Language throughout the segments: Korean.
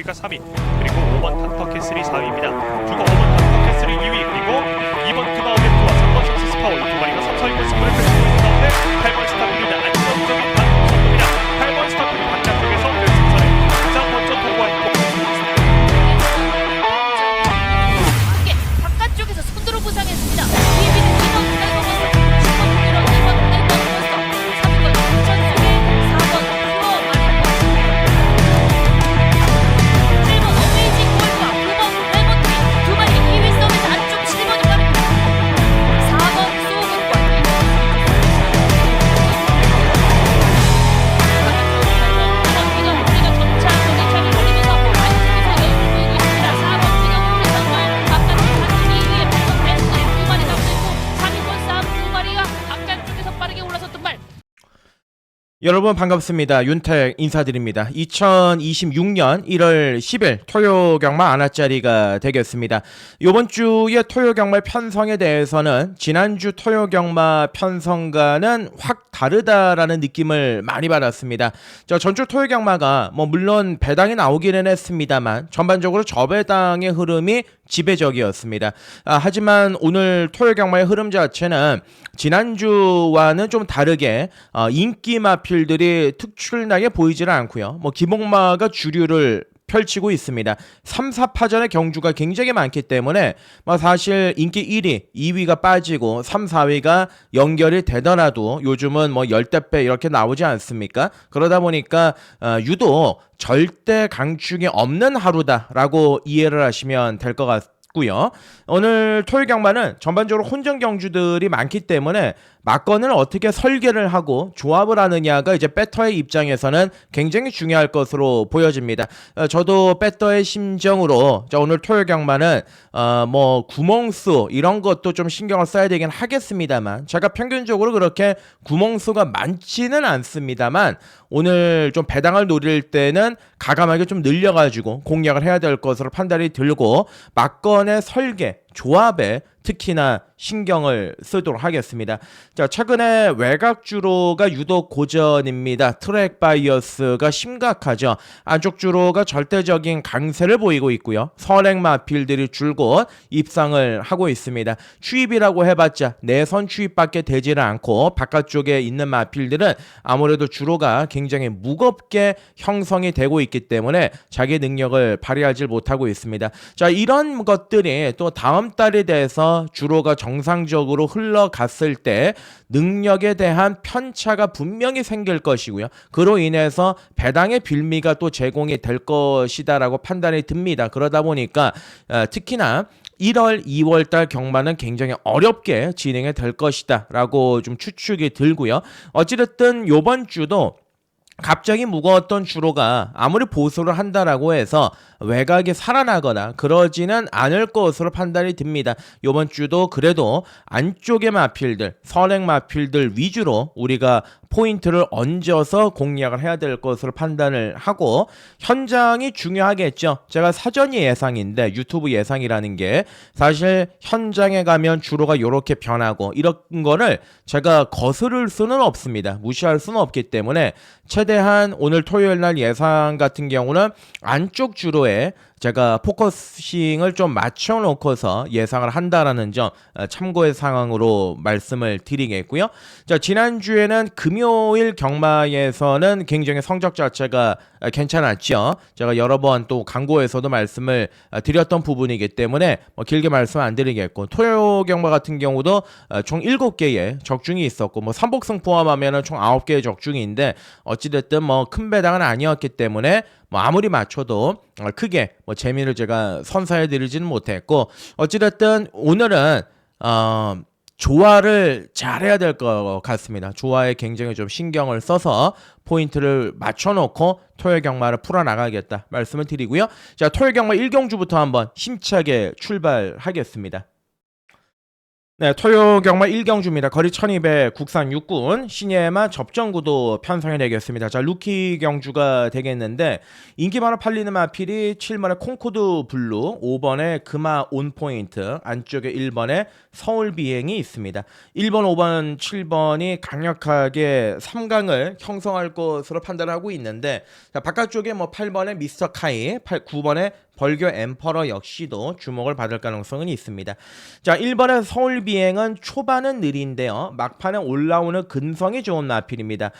가 3위, 그리고 5번 닥터캐슬이 4위입니다. 두고 5번 닥터캐슬이 2위, 그리고 2번 크바오게트와 3번 석세스파워 이 두 마리가 서서히 승부를 펼치고 있는 가운데 8번 스타필드 안정적인 반응 속도입니다. 8번 스타필드 바깥쪽에서 결승선에 가장 먼저 통과했고 바깥쪽에서 손으로 부상했습니다. TV는 2번 날먹었어. 10번 부드러 2번 날먹었어. 3번 전속에 4번 프로 마리코 7번 어메이징 골프와 9번 레몬티 두 마리 2위 싸움에서 안쪽 7번이 빠릅니다. 4번 소금과 2번 우리가 점차 정리차를 돌리면서 안쪽에서 열고 있습니다. 4번 비너블리 선발 바깥쪽 단순히 2위에 8번 베스트 두 마리 남아있고 3위권 싸움 두 마리가 바깥쪽에서 빠르게 올라섰던 말. 여러분 반갑습니다. 윤택 인사드립니다. 2026년 1월 10일 토요경마 안하짜리가 되겠습니다. 이번 주의 토요경마 편성에 대해서는 지난주 토요경마 편성과는 확 다르다라는 느낌을 많이 받았습니다. 전주 토요경마가 물론 배당이 나오기는 했습니다만 전반적으로 저배당의 흐름이 지배적이었습니다. 하지만 오늘 토요경마의 흐름 자체는 지난주와는 좀 다르게 인기 마필들이 특출나게 보이지는 않고요. 기복마가 주류를 펼치고 있습니다. 3, 4파전의 경주가 굉장히 많기 때문에 사실 인기 1위, 2위가 빠지고 3, 4위가 연결이 되더라도 요즘은 10대 이렇게 나오지 않습니까? 그러다 보니까 유독 절대 강축이 없는 하루다라고 이해를 하시면 될 것 같고요. 오늘 토요경마는 전반적으로 혼전 경주들이 많기 때문에 막건을 어떻게 설계를 하고 조합을 하느냐가 이제 배터의 입장에서는 굉장히 중요할 것으로 보여집니다. 저도 배터의 심정으로 오늘 토요경마는 구멍수 이런 것도 좀 신경을 써야 되긴 하겠습니다만 제가 평균적으로 그렇게 구멍수가 많지는 않습니다만 오늘 좀 배당을 노릴 때는 가감하게 좀 늘려가지고 공략을 해야 될 것으로 판단이 들고 막건의 설계 조합에 특히나 신경을 쓰도록 하겠습니다. 자, 최근에 외곽 주로가 유독 고전입니다. 트랙 바이어스가 심각하죠. 안쪽 주로가 절대적인 강세를 보이고 있고요. 선행 마필들이 줄곧 입상을 하고 있습니다. 추입이라고 해봤자 내선 추입밖에 되지는 않고 바깥쪽에 있는 마필들은 아무래도 주로가 굉장히 무겁게 형성이 되고 있기 때문에 자기 능력을 발휘하지 못하고 있습니다. 자, 이런 것들이 또 다음 달이 돼서 주로가 정상적으로 흘러갔을 때 능력에 대한 편차가 분명히 생길 것이고요. 그로 인해서 배당의 빌미가 또 제공이 될 것이다라고 판단이 듭니다. 그러다 보니까 특히나 1월, 2월달 경마는 굉장히 어렵게 진행이 될 것이다 라고 좀 추측이 들고요. 어찌됐든 이번 주도 갑자기 무거웠던 주로가 아무리 보수를 한다라고 해서 외곽이 살아나거나 그러지는 않을 것으로 판단이 듭니다. 이번 주도 그래도 안쪽의 마필들, 선행 마필들 위주로 우리가 포인트를 얹어서 공략을 해야 될 것으로 판단을 하고 현장이 중요하겠죠. 제가 사전 예상인데 유튜브 예상이라는 게 사실 현장에 가면 주로가 이렇게 변하고 이런 거를 제가 거스를 수는 없습니다. 무시할 수는 없기 때문에 최대한 오늘 토요일 날 예상 같은 경우는 안쪽 주로에 제가 포커싱을 좀 맞춰놓고서 예상을 한다라는 점 참고의 상황으로 말씀을 드리겠고요. 자, 지난주에는 금요일 경마에서는 굉장히 성적 자체가 괜찮았죠. 제가 여러 번 또 광고에서도 말씀을 드렸던 부분이기 때문에 길게 말씀 안 드리겠고 토요 경마 같은 경우도 총 7개의 적중이 있었고 3복승 포함하면 총 9개의 적중인데 어찌됐든 큰 배당은 아니었기 때문에 아무리 맞춰도 크게 재미를 제가 선사해 드리지는 못했고 어찌됐든 오늘은 조화를 잘해야 될 것 같습니다. 조화에 굉장히 좀 신경을 써서 포인트를 맞춰놓고 토요 경마를 풀어나가겠다 말씀을 드리고요. 자, 토요 경마 1경주부터 한번 힘차게 출발하겠습니다. 네, 토요 경마 1경주입니다. 거리 1200 국산 육군 신예마 접전구도 편성해 내겠습니다. 자, 루키 경주가 되겠는데 인기 많아 팔리는 마필이 7번에 콩코드 블루, 5번에 금화 온포인트, 안쪽에 1번에 서울 비행이 있습니다. 1번, 5번, 7번이 강력하게 3강을 형성할 것으로 판단하고 있는데 자, 바깥쪽에 뭐 8번에 미스터 카이, 9번에 벌교 엠퍼러 역시도 주목을 받을 가능성은 있습니다. 자, 1번의 서울 비행은 초반은 느린데요. 막판에 올라오는 근성이 좋은 마필입니다.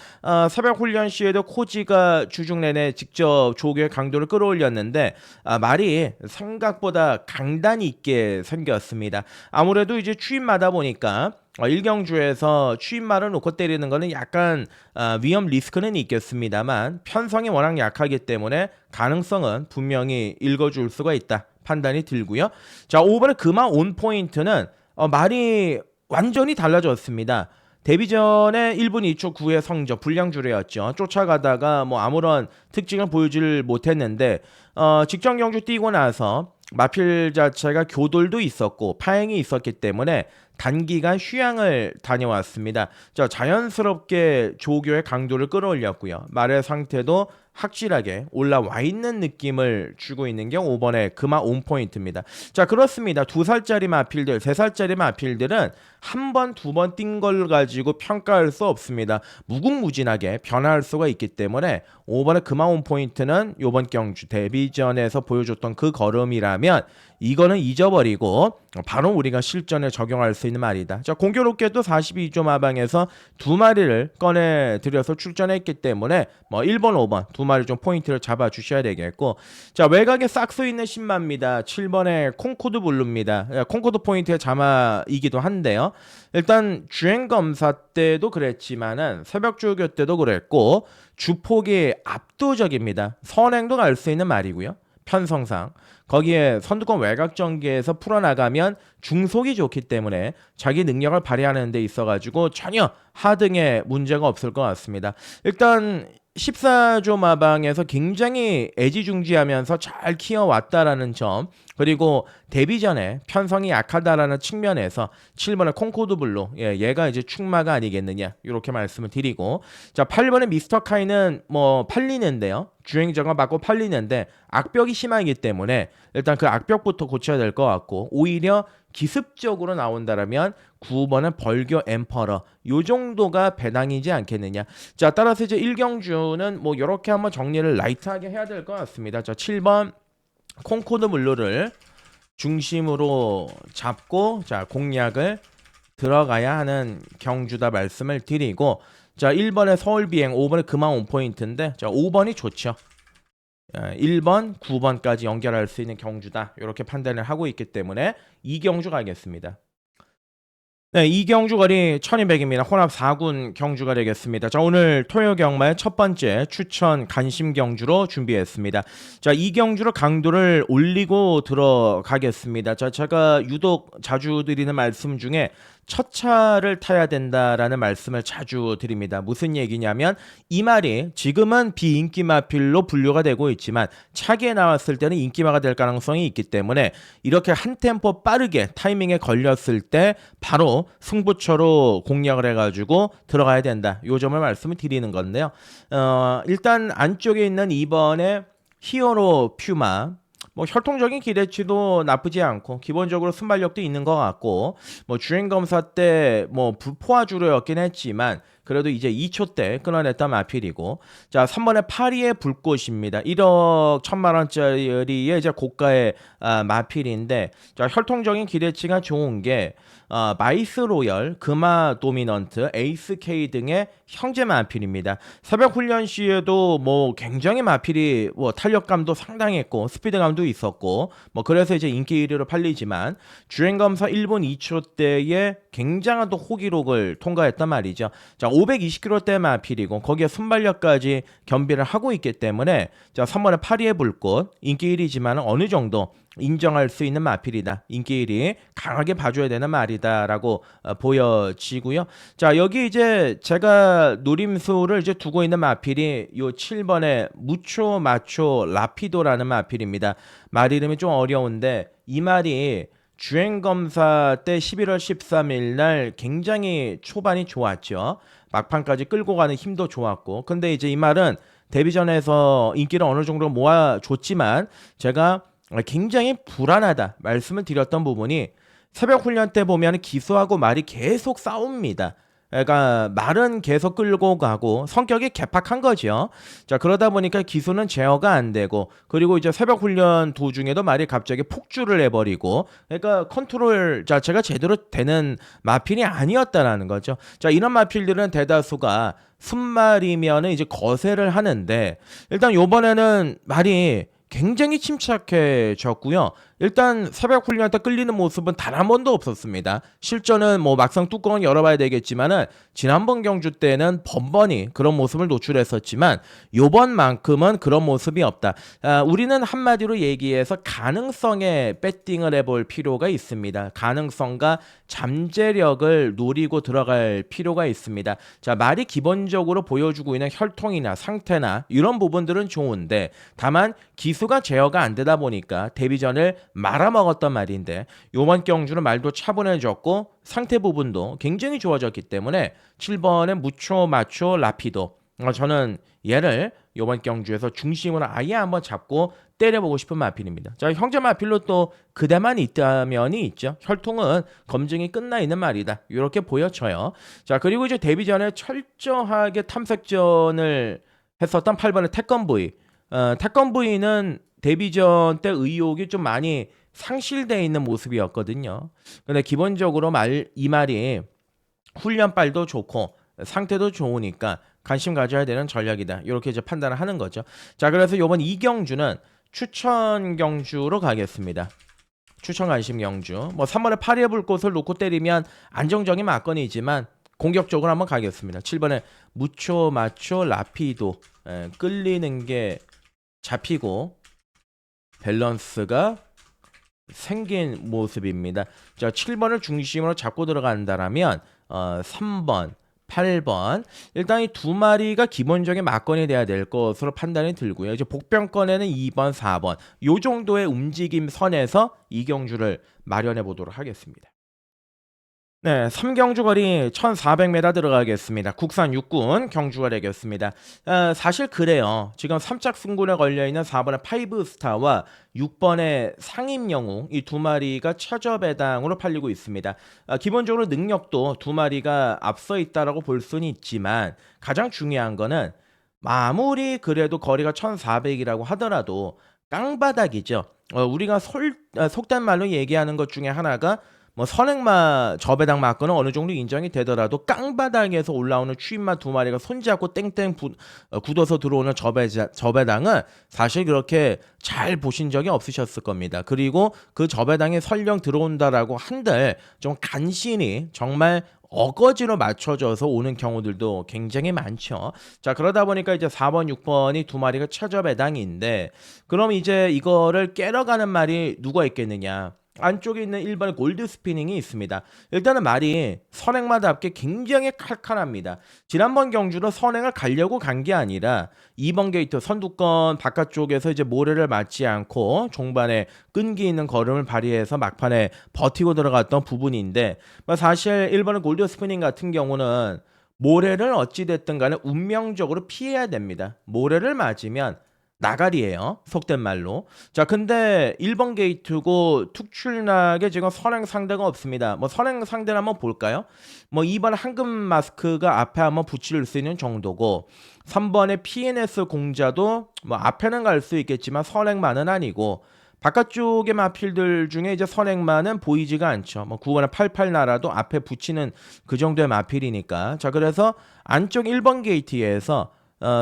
새벽 훈련 시에도 코지가 주중 내내 직접 조교의 강도를 끌어올렸는데 말이 생각보다 강단 있게 생겼습니다. 아무래도 이제 추임마다 보니까 1경주에서 추임말을 놓고 때리는 거는 약간 위험 리스크는 있겠습니다만 편성이 워낙 약하기 때문에 가능성은 분명히 읽어줄 수가 있다 판단이 들고요. 자, 5번의 금화 온포인트는 말이 완전히 달라졌습니다. 데뷔 전에 1분 2초 9의 성적 불량주례였죠. 쫓아가다가 뭐 아무런 특징을 보여주질 못했는데 직전 경주 뛰고 나서 마필 자체가 교돌도 있었고 파행이 있었기 때문에 단기간 휴양을 다녀왔습니다. 자연스럽게 조교의 강도를 끌어올렸고요. 말의 상태도 확실하게 올라와 있는 느낌을 주고 있는 게 5번의 금화 온포인트입니다. 자, 그렇습니다. 2살짜리 마필들, 3살짜리 마필들은 한 번, 두 번 뛴 걸 가지고 평가할 수 없습니다. 무궁무진하게 변화할 수가 있기 때문에 5번의 금화 온포인트는 이번 경주 데뷔전에서 보여줬던 그 걸음이라면 이거는 잊어버리고 바로 우리가 실전에 적용할 수 있는 말이다. 자, 공교롭게도 42조 마방에서 두 마리를 꺼내들여서 출전했기 때문에 뭐 1번, 5번 두 마리 좀 포인트를 잡아주셔야 되겠고, 자, 외곽에 싹수 있는 신마입니다. 7번의 콩코드 블루입니다. 콩코드 포인트의 자마이기도 한데요. 일단 주행검사 때도 그랬지만은 새벽주교 때도 그랬고 주폭이 압도적입니다. 선행도 갈 수 있는 말이고요. 편성상 거기에 선두권 외곽 전개에서 풀어나가면 중속이 좋기 때문에 자기 능력을 발휘하는 데 있어가지고 전혀 하등에 문제가 없을 것 같습니다. 일단 14조 마방에서 굉장히 애지중지하면서 잘 키워왔다라는 점, 그리고 데뷔 전에 편성이 약하다라는 측면에서 7번의 콩코드 블루, 얘가 이제 축마가 아니겠느냐 이렇게 말씀을 드리고, 자, 8번의 미스터 카이는 뭐 팔리는데요. 주행자가 맞고 팔리는데 악벽이 심하기 때문에 일단 그 악벽부터 고쳐야 될 것 같고, 오히려 기습적으로 나온다라면 9번은 벌교 엠퍼러 요 정도가 배당이지 않겠느냐. 자, 따라서 이제 1경주는 뭐 이렇게 한번 정리를 라이트하게 해야 될 것 같습니다. 자, 7번 콩코드 블루를 중심으로 잡고 자, 공략을 들어가야 하는 경주다 말씀을 드리고, 자, 1번의 서울 비행, 5번의 금화 온포인트인데 자, 5번이 좋죠. 1번, 9번까지 연결할 수 있는 경주다 이렇게 판단을 하고 있기 때문에 이 경주 가겠습니다. 네, 이 경주 거리 1200입니다. 혼합 4군 경주가 되겠습니다. 자, 오늘 토요 경마의 첫 번째 추천 간심 경주로 준비했습니다. 자, 이 경주로 강도를 올리고 들어가겠습니다. 자, 제가 유독 자주 드리는 말씀 중에 첫 차를 타야 된다라는 말씀을 자주 드립니다. 무슨 얘기냐면 이 말이 지금은 비인기 마필로 분류가 되고 있지만 차기에 나왔을 때는 인기마가 될 가능성이 있기 때문에 이렇게 한 템포 빠르게 타이밍에 걸렸을 때 바로 승부처로 공략을 해가지고 들어가야 된다. 요 점을 말씀을 드리는 건데요. 일단 안쪽에 있는 2번의 히어로 퓨마, 뭐 혈통적인 기대치도 나쁘지 않고 기본적으로 순발력도 있는 것 같고, 뭐 주행검사 때 뭐 포화주로였긴 했지만 그래도 이제 2초 때 끊어냈던 마필이고, 자, 3번의 파리의 불꽃입니다. 1억 1000만 원짜리의 이제 고가의 마필인데, 자, 혈통적인 기대치가 좋은 게 마이스 로열, 금화 도미넌트, 에이스 K 등의 형제 마필입니다. 새벽 훈련 시에도 뭐 굉장히 마필이 뭐 탄력감도 상당했고 스피드감도 있었고 뭐 그래서 이제 인기 1위로 팔리지만 주행검사 1분 2초대에 굉장한 또 호기록을 통과했단 말이죠. 자, 520km대 마필이고 거기에 순발력까지 겸비를 하고 있기 때문에 자, 3번의 파리의 불꽃 인기 1위지만 어느 정도 인정할 수 있는 마필이다. 인기 1위 강하게 봐줘야 되는 말이다라고 보여지고요. 자, 여기 이제 제가 노림수를 이제 두고 있는 마필이 요 7번의 무초 마초 라피도라는 마필입니다. 말 이름이 좀 어려운데 이 말이 주행검사 때 11월 13일 날 굉장히 초반이 좋았죠. 막판까지 끌고 가는 힘도 좋았고. 근데 이제 이 말은 데뷔전에서 인기를 어느 정도 모아줬지만 제가 굉장히 불안하다 말씀을 드렸던 부분이 새벽 훈련 때 보면 기수하고 말이 계속 싸웁니다. 그러니까 말은 계속 끌고 가고 성격이 개팍한 거죠. 자, 그러다 보니까 기수는 제어가 안 되고 그리고 이제 새벽 훈련 도중에도 말이 갑자기 폭주를 해버리고 그러니까 컨트롤 자체가 제대로 되는 마필이 아니었다라는 거죠. 자, 이런 마필들은 대다수가 순말이면은 이제 거세를 하는데 일단 요번에는 말이 굉장히 침착해졌고요. 일단 새벽 훈련 때 끌리는 모습은 단 한 번도 없었습니다. 실전은 뭐 막상 뚜껑은 열어봐야 되겠지만은 지난번 경주 때는 번번이 그런 모습을 노출했었지만 요번만큼은 그런 모습이 없다. 우리는 한마디로 얘기해서 가능성에 배팅을 해볼 필요가 있습니다. 가능성과 잠재력을 노리고 들어갈 필요가 있습니다. 자, 말이 기본적으로 보여주고 있는 혈통이나 상태나 이런 부분들은 좋은데 다만 기수가 제어가 안 되다 보니까 데뷔전을 말아먹었던 말인데 요번 경주는 말도 차분해졌고 상태 부분도 굉장히 좋아졌기 때문에 7번의 무초 마초 라피도 저는 얘를 요번 경주에서 중심으로 아예 한번 잡고 때려보고 싶은 마필입니다. 자, 형제 마필로 또 그대만 있다면이 있죠. 혈통은 검증이 끝나 있는 말이다. 이렇게 보여져요. 자, 그리고 이제 데뷔전에 철저하게 탐색전을 했었던 8번의 태권브이. 태권브이는 데뷔전 때 의욕이 좀 많이 상실되어 있는 모습이었거든요. 근데 기본적으로 이 말이 훈련빨도 좋고 상태도 좋으니까 관심 가져야 되는 전략이다. 이렇게 이제 판단을 하는 거죠. 자, 그래서 이번 이 경주는 추천 경주로 가겠습니다. 추천 관심 경주. 뭐 3번에 파리의 불꽃을 놓고 때리면 안정적인 막건이지만 공격적으로 한번 가겠습니다. 7번에 무초 마초 라피도 끌리는 게 잡히고 밸런스가 생긴 모습입니다. 자, 7번을 중심으로 잡고 들어간다라면 3번, 8번 일단 이 두 마리가 기본적인 막건이 돼야 될 것으로 판단이 들고요. 이제 복병권에는 2번, 4번 요 정도의 움직임 선에서 이 경주를 마련해 보도록 하겠습니다. 네, 3경주 거리 1400m 들어가겠습니다. 국산 육군 경주가 되겠습니다. 사실 그래요. 지금 3짝 승군에 걸려있는 4번의 파이브스타와 6번의 상임영웅 이 두 마리가 최저배당으로 팔리고 있습니다. 기본적으로 능력도 두 마리가 앞서 있다라고 볼 수는 있지만 가장 중요한 거는 아무리 그래도 거리가 1400이라고 하더라도 깡바닥이죠. 우리가 속된 말로 얘기하는 것 중에 하나가 뭐 선행마 저배당 맞거는 어느 정도 인정이 되더라도 깡바닥에서 올라오는 추임마 두 마리가 손잡고 땡땡 굳어서 들어오는 저배당은 사실 그렇게 잘 보신 적이 없으셨을 겁니다. 그리고 그 저배당에 설령 들어온다라고 한들 좀 간신히 정말 어거지로 맞춰져서 오는 경우들도 굉장히 많죠. 자, 그러다 보니까 이제 4번, 6번이 두 마리가 최저배당인데 그럼 이제 이거를 깨러가는 말이 누가 있겠느냐? 안쪽에 있는 1번의 골드 스피닝이 있습니다. 일단은 말이 선행마답게 굉장히 칼칼합니다. 지난번 경주로 선행을 가려고 간 게 아니라 2번 게이트 선두권 바깥쪽에서 이제 모래를 맞지 않고 종반에 끈기 있는 걸음을 발휘해서 막판에 버티고 들어갔던 부분인데 사실 1번의 골드 스피닝 같은 경우는 모래를 어찌됐든 간에 운명적으로 피해야 됩니다. 모래를 맞으면 나가리예요. 속된 말로. 자, 근데 1번 게이트고 특출나게 지금 선행 상대가 없습니다. 뭐 선행 상대를 한번 볼까요? 뭐 2번 황금 마스크가 앞에 한번 붙일 수 있는 정도고 3번의 PNS 공자도 뭐 앞에는 갈 수 있겠지만 선행만은 아니고 바깥쪽의 마필들 중에 이제 선행만은 보이지가 않죠. 뭐 9번의 88나라도 앞에 붙이는 그 정도의 마필이니까. 자, 그래서 안쪽 1번 게이트에서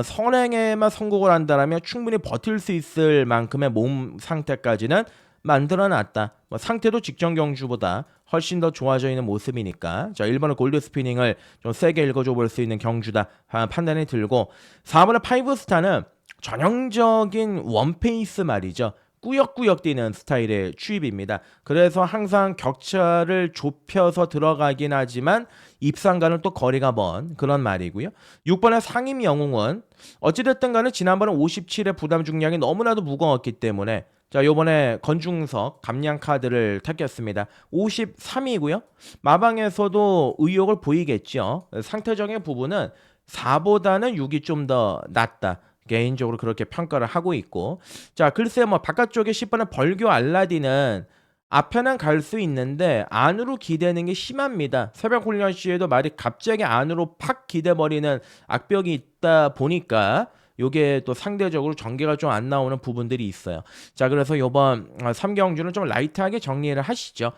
선행에만 성공을 한다면 충분히 버틸 수 있을 만큼의 몸 상태까지는 만들어놨다. 뭐 상태도 직전 경주보다 훨씬 더 좋아져 있는 모습이니까 자 1번의 골드 스피닝을 좀 세게 읽어줘 볼 수 있는 경주다 판단이 들고 4번의 파이브스타는 전형적인 원페이스 말이죠. 꾸역꾸역 뛰는 스타일의 추입입니다. 그래서 항상 격차를 좁혀서 들어가긴 하지만 입상과는 또 거리가 먼 그런 말이고요. 6번의 상임 영웅은 어찌됐든 간에 지난번에 57의 부담 중량이 너무나도 무거웠기 때문에 자, 요번에 건중석 감량 카드를 택했습니다. 53이고요. 마방에서도 의욕을 보이겠죠. 상태적인 부분은 4보다는 6이 좀 더 낫다. 개인적으로 그렇게 평가를 하고 있고. 자, 글쎄 뭐 바깥쪽에 10번의 벌교 알라딘은 앞에는 갈 수 있는데 안으로 기대는 게 심합니다. 새벽 훈련 시에도 말이 갑자기 안으로 팍 기대버리는 악벽이 있다 보니까 요게 또 상대적으로 전개가 좀 안 나오는 부분들이 있어요. 자, 그래서 요번 3경주는 좀 라이트하게 정리를 하시죠.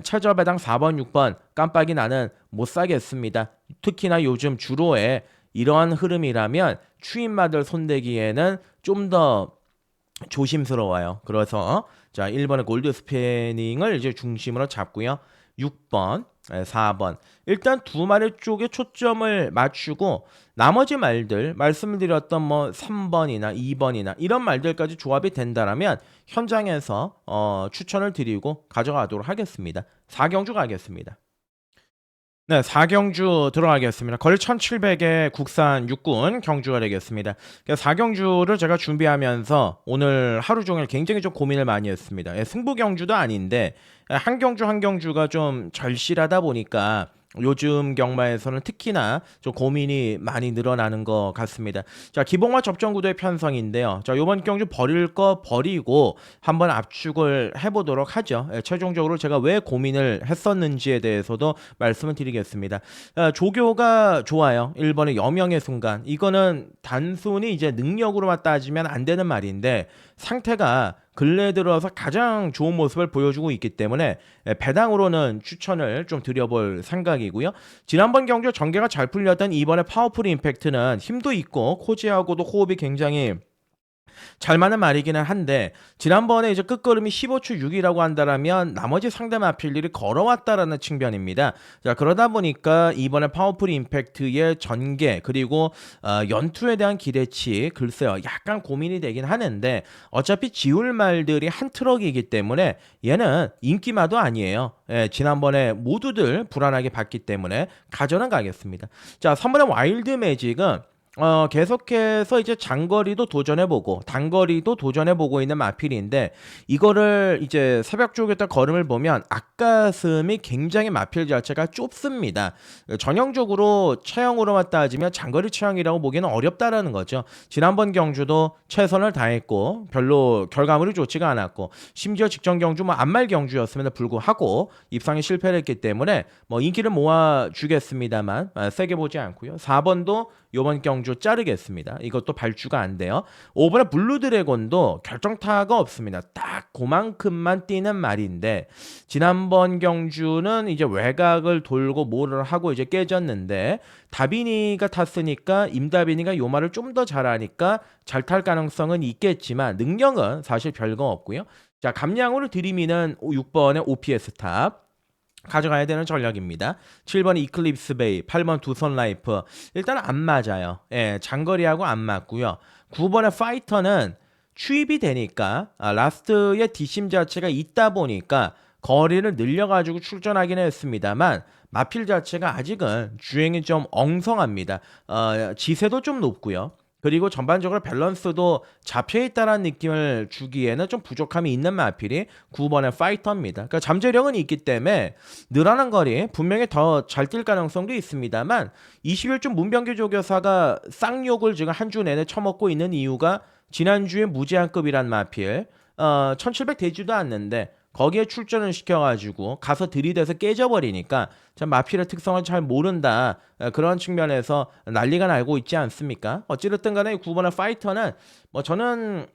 최저배당 4번, 6번 깜빡이 나는 못 사겠습니다. 특히나 요즘 주로에 이러한 흐름이라면 추임마들 손대기에는 좀 더 조심스러워요. 그래서 자, 1번의 골드 스패닝을 이제 중심으로 잡고요. 6번, 4번. 일단 두 마리 쪽에 초점을 맞추고 나머지 말들 말씀드렸던 뭐 3번이나 2번이나 이런 말들까지 조합이 된다라면 현장에서 추천을 드리고 가져가도록 하겠습니다. 4경주 가겠습니다. 네, 4경주 들어가겠습니다. 거리 1700의 국산 육군 경주가 되겠습니다. 4경주를 제가 준비하면서 오늘 하루 종일 굉장히 좀 고민을 많이 했습니다. 승부 경주도 아닌데 한 경주 한 경주가 좀 절실하다 보니까 요즘 경마에서는 특히나 좀 고민이 많이 늘어나는 것 같습니다. 자, 기본화 접전 구도의 편성인데요. 자, 요번 경주 버릴 거 버리고 한번 압축을 해보도록 하죠. 최종적으로 제가 왜 고민을 했었는지에 대해서도 말씀을 드리겠습니다. 조교가 좋아요. 1번의 여명의 순간. 이거는 단순히 이제 능력으로만 따지면 안 되는 말인데 상태가 근래 들어서 가장 좋은 모습을 보여주고 있기 때문에 배당으로는 추천을 좀 드려볼 생각이고요. 지난번 경주 전개가 잘 풀렸던 이번에 파워풀 임팩트는 힘도 있고 코지하고도 호흡이 굉장히 잘 맞는 말이기는 한데 지난번에 이제 끝걸음이 15초 6이라고 한다라면 나머지 상대 마필들이 걸어왔다라는 측면입니다. 자, 그러다 보니까 이번에 파워풀 임팩트의 전개 그리고 연투에 대한 기대치 글쎄요 약간 고민이 되긴 하는데 어차피 지울 말들이 한 트럭이기 때문에 얘는 인기마도 아니에요. 지난번에 모두들 불안하게 봤기 때문에 가져는 가겠습니다. 자, 3번의 와일드 매직은 계속해서 이제 장거리도 도전해보고 단거리도 도전해보고 있는 마필인데 이거를 이제 새벽 쪽에다 걸음을 보면 앞가슴이 굉장히 마필 자체가 좁습니다. 전형적으로 체형으로만 따지면 장거리 체형이라고 보기는 어렵다라는 거죠. 지난번 경주도 최선을 다했고 별로 결과물이 좋지가 않았고 심지어 직전 경주 뭐 안말 경주였음에도 불구하고 입상에 실패를 했기 때문에 뭐 인기를 모아주겠습니다만 세게 보지 않고요. 4번도 요번 경주 자르겠습니다. 이것도 발주가 안 돼요. 5번의 블루 드래곤도 결정타가 없습니다. 딱 그만큼만 뛰는 말인데 지난번 경주는 이제 외곽을 돌고 뭐를 하고 이제 깨졌는데 다비니가 탔으니까 임다비니가 요 말을 좀 더 잘하니까 잘 탈 가능성은 있겠지만 능력은 사실 별거 없고요. 자, 감량으로 들이미는 6번의 OPS 탑 가져가야 되는 전략입니다. 7번 이클립스 베이, 8번 두선 라이프. 일단 안 맞아요. 장거리하고 안 맞고요. 9번의 파이터는 추입이 되니까 라스트의 뒷심 자체가 있다 보니까 거리를 늘려가지고 출전하긴 했습니다만 마필 자체가 아직은 주행이 좀 엉성합니다. 지세도 좀 높고요. 그리고 전반적으로 밸런스도 잡혀있다는 느낌을 주기에는 좀 부족함이 있는 마필이 9번의 파이터입니다. 그러니까 잠재력은 있기 때문에 늘어난 거리 분명히 더 잘 뛸 가능성도 있습니다만 21주 문병규 조교사가 쌍욕을 지금 한 주 내내 처먹고 있는 이유가 지난주에 무제한급이란 마필 1700 되지도 않는데 거기에 출전을 시켜가지고 가서 들이대서 깨져버리니까 참 마필의 특성을 잘 모른다 그런 측면에서 난리가 나고 있지 않습니까? 어찌됐든 간에 9번의 파이터는 뭐 저는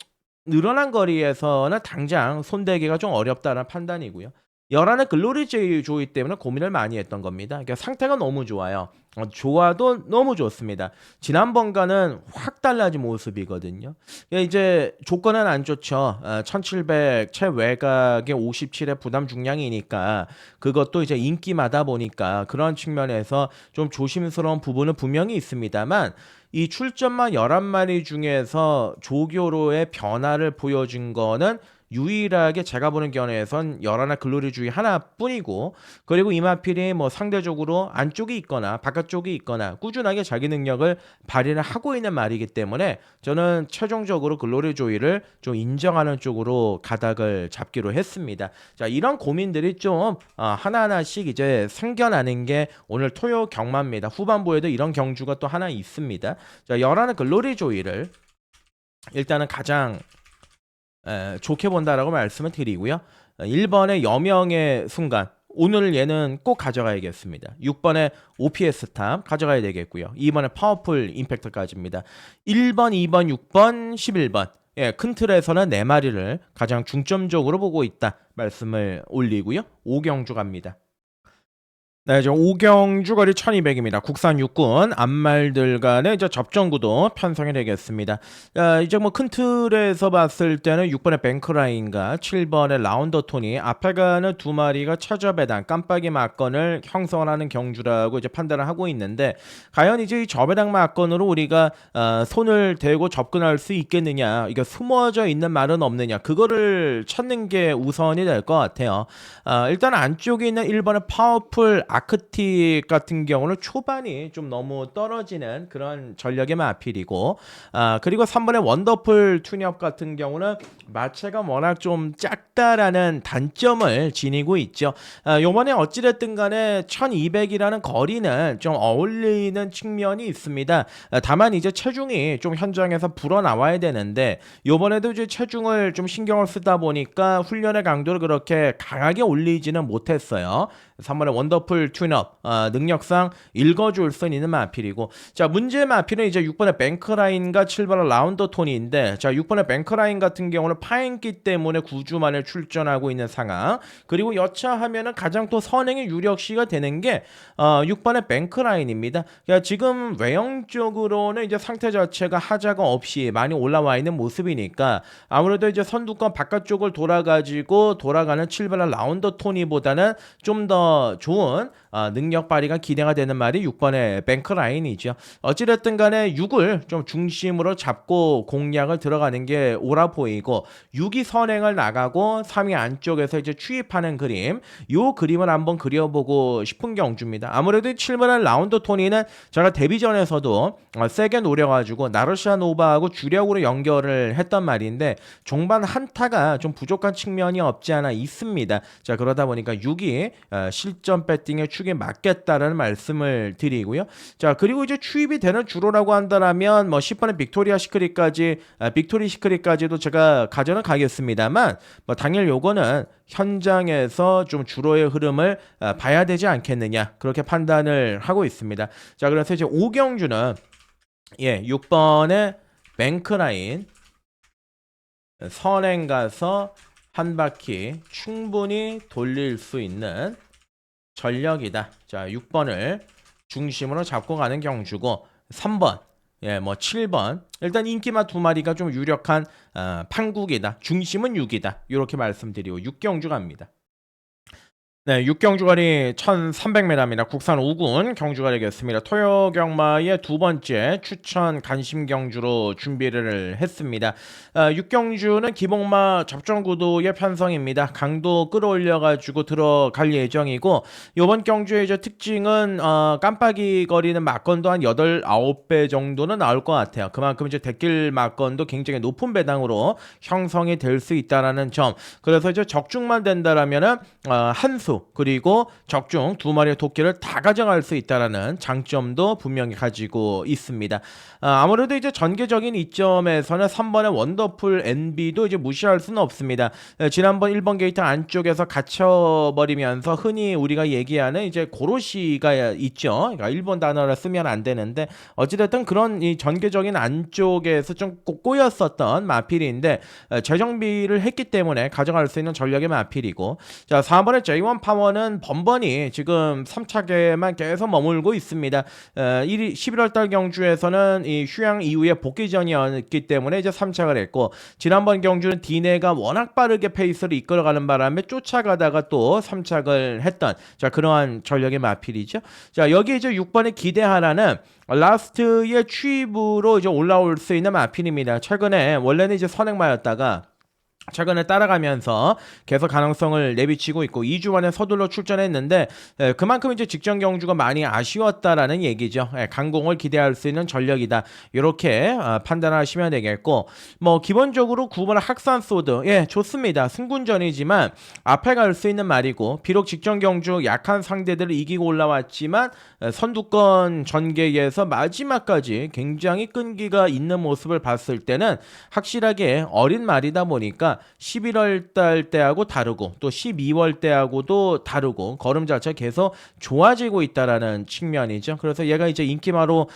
늘어난 거리에서는 당장 손대기가 좀 어렵다는 판단이고요. 11의 글로리 조이 때문에 고민을 많이 했던 겁니다. 그러니까 상태가 너무 좋아요. 좋아도 너무 좋습니다. 지난번과는 확 달라진 모습이거든요. 이제 조건은 안 좋죠. 1700 최외곽에 57의 부담 중량이니까 그것도 이제 인기마다 보니까 그런 측면에서 좀 조심스러운 부분은 분명히 있습니다만 이 출전만 11마리 중에서 조교로의 변화를 보여준 거는 유일하게 제가 보는 견해에선 열하나 글로리주의 하나뿐이고, 그리고 이마필이 뭐 상대적으로 안쪽에 있거나 바깥쪽에 있거나 꾸준하게 자기 능력을 발휘를 하고 있는 말이기 때문에 저는 최종적으로 글로리주의를 좀 인정하는 쪽으로 가닥을 잡기로 했습니다. 자, 이런 고민들이 좀 하나하나씩 이제 생겨나는 게 오늘 토요 경마입니다. 후반부에도 이런 경주가 또 하나 있습니다. 자, 열하나 글로리주의를 일단은 가장 좋게 본다라고 말씀을 드리고요. 1번의 여명의 순간, 오늘 얘는 꼭 가져가야겠습니다. 6번에 OPS 탑 가져가야 되겠고요. 2번에 파워풀 임팩트까지입니다. 1번, 2번, 6번, 11번. 큰 틀에서는 4마리를 가장 중점적으로 보고 있다 말씀을 올리고요. 5경주 갑니다. 네, 저 5경주 거리 1200입니다. 국산 육군 앞말들 간의 이제 접전구도 편성이 되겠습니다. 이제 뭐 큰 틀에서 봤을 때는 6번의 뱅크라인과 7번의 라운더 톤이 앞에 가는 2마리가 최저배당 깜빡이 막건을 형성하는 경주라고 이제 판단을 하고 있는데, 과연 이제 이 저배당 막건으로 우리가 손을 대고 접근할 수 있겠느냐, 이게 숨어져 있는 말은 없느냐, 그거를 찾는 게 우선이 될 것 같아요. 일단 안쪽에 있는 1번의 파워풀 아크틱 같은 경우는 초반이 좀 너무 떨어지는 그런 전력의 마필이고, 그리고 3번의 원더풀 튜닝업 같은 경우는 마체가 워낙 좀 작다라는 단점을 지니고 있죠. 요번에 어찌됐든 간에 1200이라는 거리는 좀 어울리는 측면이 있습니다. 다만 이제 체중이 좀 현장에서 불어나와야 되는데, 요번에도 이제 체중을 좀 신경을 쓰다 보니까 훈련의 강도를 그렇게 강하게 올리지는 못했어요. 3번의 원더풀 튠업 능력상 읽어줄 수 있는 마필이고, 자, 문제의 마필은 이제 6번의 뱅크라인과 7번의 라운더 톤인데, 자, 6번의 뱅크라인 같은 경우는 파행기 때문에 9주 만에 출전하고 있는 상황, 그리고 여차하면은 가장 또 선행의 유력시가 되는 게 6번의 뱅크라인입니다. 그러니까 지금 외형적으로는 이제 상태 자체가 하자가 없이 많이 올라와 있는 모습이니까 아무래도 이제 선두권 바깥쪽을 돌아가지고 돌아가는 7번의 라운더 톤이보다는 좀 더 좋은 능력 발휘가 기대가 되는 말이 6번의 뱅크라인이죠. 어찌됐든 간에 6을 좀 중심으로 잡고 공략을 들어가는 게 옳아 보이고, 6이 선행을 나가고 3위 안쪽에서 이제 추입하는 그림, 요 그림을 한번 그려보고 싶은 경주입니다. 아무래도 7번의 라운드 토니는 제가 데뷔전에서도 세게 노려가지고 나르샤 노바하고 주력으로 연결을 했던 말인데, 종반 한타가 좀 부족한 측면이 없지 않아 있습니다. 자, 그러다 보니까 6이 실전 배팅의 축에 맞겠다라는 말씀을 드리고요. 자, 그리고 이제 추입이 되는 주로라고 한다면 뭐 10번의 빅토리 시크릿까지도 제가 가져는 가겠습니다만, 뭐 당일 요거는 현장에서 좀 주로의 흐름을 봐야 되지 않겠느냐, 그렇게 판단을 하고 있습니다. 자, 그래서 이제 5경주는 6번의 뱅크라인 선행 가서 한 바퀴 충분히 돌릴 수 있는 전력이다. 자, 6번을 중심으로 잡고 가는 경주고, 3번, 뭐 7번, 일단 인기마 2마리가 좀 유력한 판국이다. 중심은 6이다. 이렇게 말씀드리고 6경주 갑니다. 네, 6경주거리 1300m입니다. 국산 5군 경주가 되겠습니다. 토요 경마의 두 번째 추천 간심 경주로 준비를 했습니다. 6경주는 기복마 접전구도의 편성입니다. 강도 끌어올려가지고 들어갈 예정이고, 이번 경주의 이제 특징은 깜빡이 거리는 막건도 한 8, 9배 정도는 나올 것 같아요. 그만큼 이제 대길 막건도 굉장히 높은 배당으로 형성이 될 수 있다라는 점. 그래서 이제 적중만 된다라면은 한수 그리고 적중 2마리의 토끼를 다 가져갈 수 있다라는 장점도 분명히 가지고 있습니다. 아무래도 이제 전개적인 이점에서는 3번의 원더풀 NB도 이제 무시할 수는 없습니다. 지난번 1번 게이트 안쪽에서 갇혀버리면서 흔히 우리가 얘기하는 이제 고로시가 있죠. 그러니까 1번 단어를 쓰면 안 되는데, 어찌됐든 그런 이 전개적인 안쪽에서 좀 꼬였었던 마필인데 재정비를 했기 때문에 가져갈 수 있는 전력의 마필이고, 자, 4번의 J1 파워는 번번이 지금 3차계만 계속 머물고 있습니다. 11월달 경주에서는 이 휴양 이후에 복귀전이었기 때문에 이제 3착을 했고, 지난번 경주는 디네가 워낙 빠르게 페이스를 이끌어가는 바람에 쫓아가다가 또 3착을 했던 그러한 전력의 마필이죠. 자, 여기 이제 6번의 기대하라는 라스트의 취입으로 이제 올라올 수 있는 마필입니다. 최근에 원래는 이제 선행마였다가 최근에 따라가면서 계속 가능성을 내비치고 있고 2주 만에 서둘러 출전했는데 그만큼 이제 직전 경주가 많이 아쉬웠다라는 얘기죠. 강공을 기대할 수 있는 전력이다. 이렇게 판단하시면 되겠고, 뭐 기본적으로 9번 학산 소드 좋습니다. 승군전이지만 앞에 갈 수 있는 말이고, 비록 직전 경주 약한 상대들을 이기고 올라왔지만 선두권 전개에서 마지막까지 굉장히 끈기가 있는 모습을 봤을 때는 확실하게 어린 말이다 보니까 11월 달 때하고 다르고 또 12월 때하고도 다르고 걸음 자체가 계속 좋아지고 있다라는 측면이죠. 그래서 얘가 이제 인기마로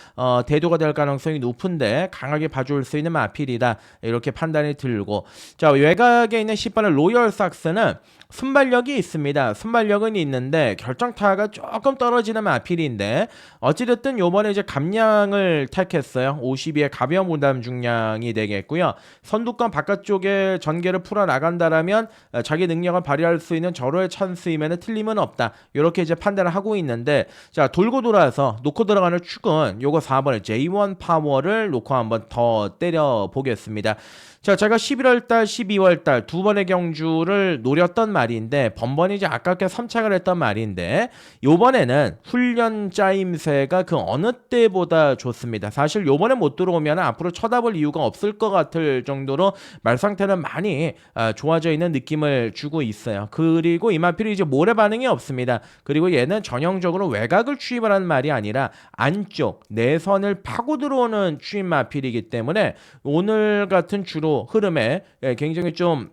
대두가 될 가능성이 높은데 강하게 봐줄 수 있는 마필이다, 이렇게 판단이 들고, 자, 외곽에 있는 10번의 로열 삭스는 순발력이 있습니다. 순발력은 있는데 결정타가 조금 떨어지는 마필인데 어찌됐든 요번에 이제 감량을 택했어요. 52의 가벼운 부담 중량이 되겠고요. 선두권 바깥쪽에 전개를 풀어나간다라면 자기 능력을 발휘할 수 있는 절호의 찬스임에는 틀림은 없다, 이렇게 이제 판단을 하고 있는데, 자, 돌고 돌아서 놓고 들어가는 축은 요거 4번의 J1 파워를 놓고 한번 더 때려 보겠습니다. 자, 제가 11월달, 12월달 두 번의 경주를 노렸던 말인데 번번이 이제 아깝게 3착을 했던 말인데, 요번에는 훈련 짜임새가 그 어느 때보다 좋습니다. 사실 요번에 못 들어오면 앞으로 쳐다볼 이유가 없을 것 같을 정도로 말 상태는 많이 좋아져 있는 느낌을 주고 있어요. 그리고 이마필이 이제 모래 반응이 없습니다. 그리고 얘는 전형적으로 외곽을 취입을 하는 말이 아니라 안쪽 내선을 파고 들어오는 취입 마필이기 때문에 오늘 같은 주로 흐름에 굉장히 좀